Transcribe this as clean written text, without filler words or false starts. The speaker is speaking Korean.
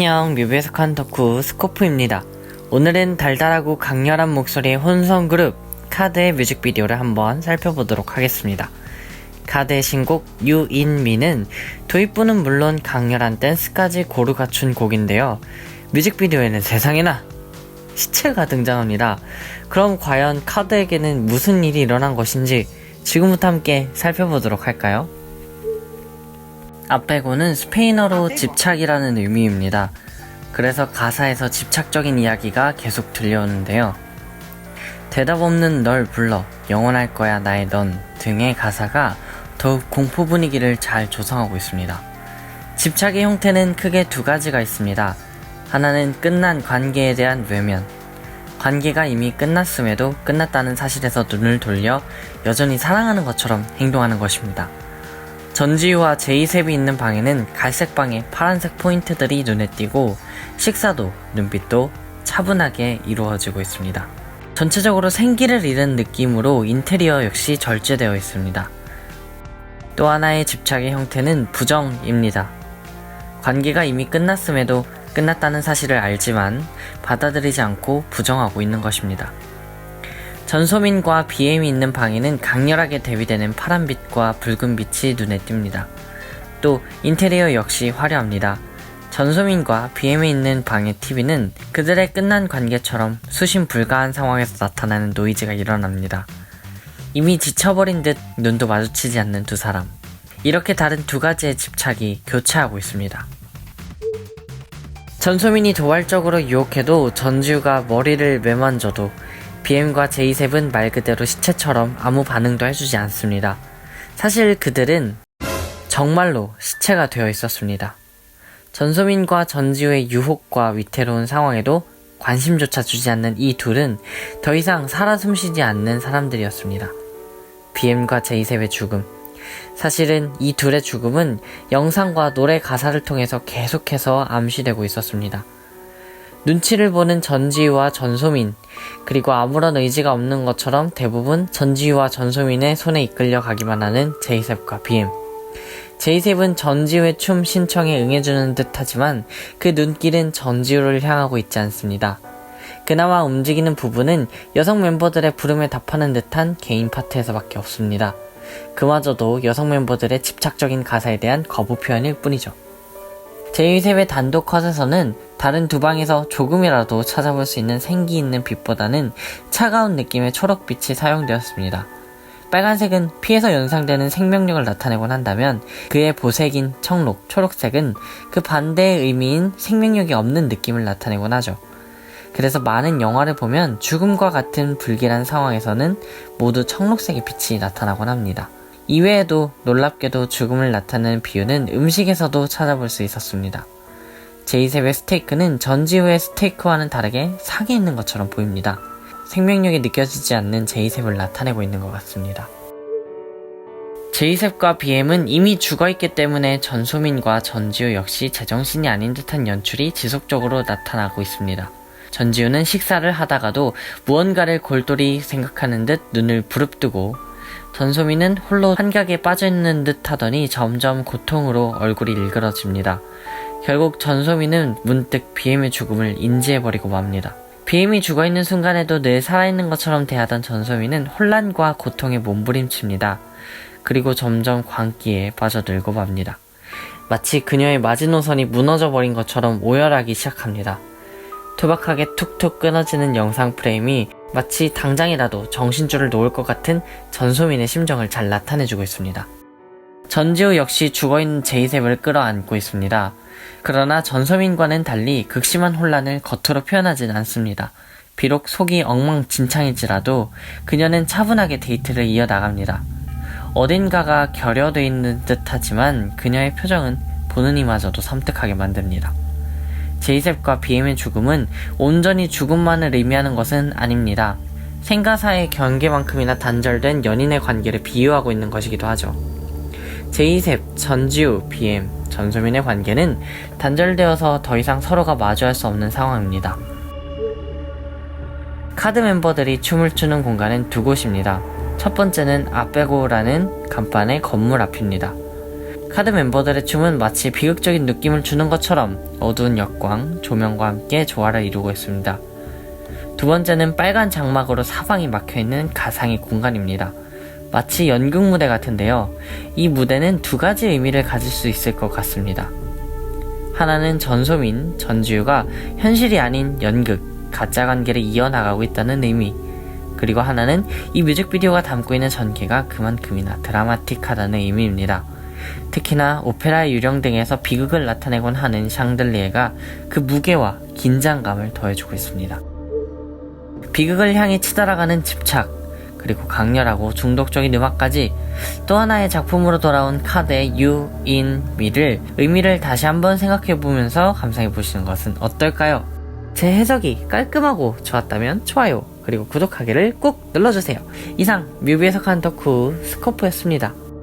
안녕, 뮤비에서 칸 덕후 스코프입니다. 오늘은 달달하고 강렬한 목소리의 혼성 그룹 카드의 뮤직비디오를 한번 살펴보도록 하겠습니다. 카드의 신곡 유인미는 도입부는 물론 강렬한 댄스까지 고루 갖춘 곡인데요. 뮤직비디오에는 세상에나 시체가 등장합니다. 그럼 과연 카드에게는 무슨 일이 일어난 것인지 지금부터 함께 살펴보도록 할까요? 아페고는 스페인어로 집착이라는 의미입니다. 그래서 가사에서 집착적인 이야기가 계속 들려오는데요. 대답 없는 널 불러, 영원할 거야 나의 넌 등의 가사가 더욱 공포 분위기를 잘 조성하고 있습니다. 집착의 형태는 크게 두 가지가 있습니다. 하나는 끝난 관계에 대한 외면. 관계가 이미 끝났음에도 끝났다는 사실에서 눈을 돌려 여전히 사랑하는 것처럼 행동하는 것입니다. 전지우와 제이셉이 있는 방에는 갈색 방에 파란색 포인트들이 눈에 띄고 식사도 눈빛도 차분하게 이루어지고 있습니다. 전체적으로 생기를 잃은 느낌으로 인테리어 역시 절제되어 있습니다. 또 하나의 집착의 형태는 부정입니다. 관계가 이미 끝났음에도 끝났다는 사실을 알지만 받아들이지 않고 부정하고 있는 것입니다. 전소민과 BM이 있는 방에는 강렬하게 대비되는 파란빛과 붉은빛이 눈에 띕니다. 또 인테리어 역시 화려합니다. 전소민과 BM이 있는 방의 TV는 그들의 끝난 관계처럼 수신 불가한 상황에서 나타나는 노이즈가 일어납니다. 이미 지쳐버린 듯 눈도 마주치지 않는 두 사람. 이렇게 다른 두 가지의 집착이 교차하고 있습니다. 전소민이 도발적으로 유혹해도 전지우가 머리를 매만져도 BM과 제이셉은 말 그대로 시체처럼 아무 반응도 해주지 않습니다. 사실 그들은 정말로 시체가 되어 있었습니다. 전소민과 전지우의 유혹과 위태로운 상황에도 관심조차 주지 않는 이 둘은 더 이상 살아 숨쉬지 않는 사람들이었습니다. BM과 제이셉의 죽음. 사실은 이 둘의 죽음은 영상과 노래 가사를 통해서 계속해서 암시되고 있었습니다. 눈치를 보는 전지우와 전소민, 그리고 아무런 의지가 없는 것처럼 대부분 전지우와 전소민의 손에 이끌려 가기만 하는 제이셉과 BM. 제이셉은 전지우의 춤 신청에 응해주는 듯 하지만 그 눈길은 전지우를 향하고 있지 않습니다. 그나마 움직이는 부분은 여성 멤버들의 부름에 답하는 듯한 개인 파트에서밖에 없습니다. 그마저도 여성 멤버들의 집착적인 가사에 대한 거부 표현일 뿐이죠. 제이셉의 단독 컷에서는 다른 두 방에서 조금이라도 찾아볼 수 있는 생기 있는 빛보다는 차가운 느낌의 초록빛이 사용되었습니다. 빨간색은 피에서 연상되는 생명력을 나타내곤 한다면 그의 보색인 청록, 초록색은 그 반대의 의미인 생명력이 없는 느낌을 나타내곤 하죠. 그래서 많은 영화를 보면 죽음과 같은 불길한 상황에서는 모두 청록색의 빛이 나타나곤 합니다. 이외에도 놀랍게도 죽음을 나타내는 비유는 음식에서도 찾아볼 수 있었습니다. 제이셉의 스테이크는 전지우의 스테이크와는 다르게 sak이 있는 것처럼 보입니다. 생명력이 느껴지지 않는 제이셉을 나타내고 있는 것 같습니다. 제이셉과 BM은 이미 죽어있기 때문에 전소민과 전지우 역시 제정신이 아닌 듯한 연출이 지속적으로 나타나고 있습니다. 전지우는 식사를 하다가도 무언가를 골똘히 생각하는 듯 눈을 부릅뜨고 전소민은 홀로 한각에 빠져있는 듯 하더니 점점 고통으로 얼굴이 일그러집니다. 결국 전소민은 문득 BM의 죽음을 인지해버리고 맙니다. BM이 죽어있는 순간에도 늘 살아있는 것처럼 대하던 전소민은 혼란과 고통에 몸부림칩니다. 그리고 점점 광기에 빠져들고 맙니다. 마치 그녀의 마지노선이 무너져버린 것처럼 오열하기 시작합니다. 투박하게 툭툭 끊어지는 영상 프레임이 마치 당장이라도 정신줄을 놓을 것 같은 전소민의 심정을 잘 나타내주고 있습니다. 전지우 역시 죽어있는 제이셉을 끌어안고 있습니다. 그러나 전소민과는 달리 극심한 혼란을 겉으로 표현하진 않습니다. 비록 속이 엉망진창일지라도 그녀는 차분하게 데이트를 이어나갑니다. 어딘가가 결여돼 있는 듯하지만 그녀의 표정은 보는 이마저도 섬뜩하게 만듭니다. 제이셉과 BM의 죽음은 온전히 죽음만을 의미하는 것은 아닙니다. 생가사의 경계만큼이나 단절된 연인의 관계를 비유하고 있는 것이기도 하죠. 제이셉, 전지우, BM, 전소민의 관계는 단절되어서 더 이상 서로가 마주할 수 없는 상황입니다. 카드 멤버들이 춤을 추는 공간은 두 곳입니다. 첫 번째는 아페고라는 간판의 건물 앞입니다. 카드 멤버들의 춤은 마치 비극적인 느낌을 주는 것처럼 어두운 역광, 조명과 함께 조화를 이루고 있습니다. 두 번째는 빨간 장막으로 사방이 막혀있는 가상의 공간입니다. 마치 연극 무대 같은데요. 이 무대는 두 가지 의미를 가질 수 있을 것 같습니다. 하나는 전소민, 전지우가 현실이 아닌 연극, 가짜 관계를 이어나가고 있다는 의미, 그리고 하나는 이 뮤직비디오가 담고 있는 전개가 그만큼이나 드라마틱하다는 의미입니다. 특히나 오페라의 유령 등에서 비극을 나타내곤 하는 샹들리에가 그 무게와 긴장감을 더해주고 있습니다. 비극을 향해 치달아가는 집착, 그리고 강렬하고 중독적인 음악까지 또 하나의 작품으로 돌아온 카드의 You in Me를 의미를 다시 한번 생각해보면서 감상해보시는 것은 어떨까요? 제 해석이 깔끔하고 좋았다면 좋아요, 그리고 구독하기를 꼭 눌러주세요. 이상 뮤비 해석하는 덕후 스코프였습니다.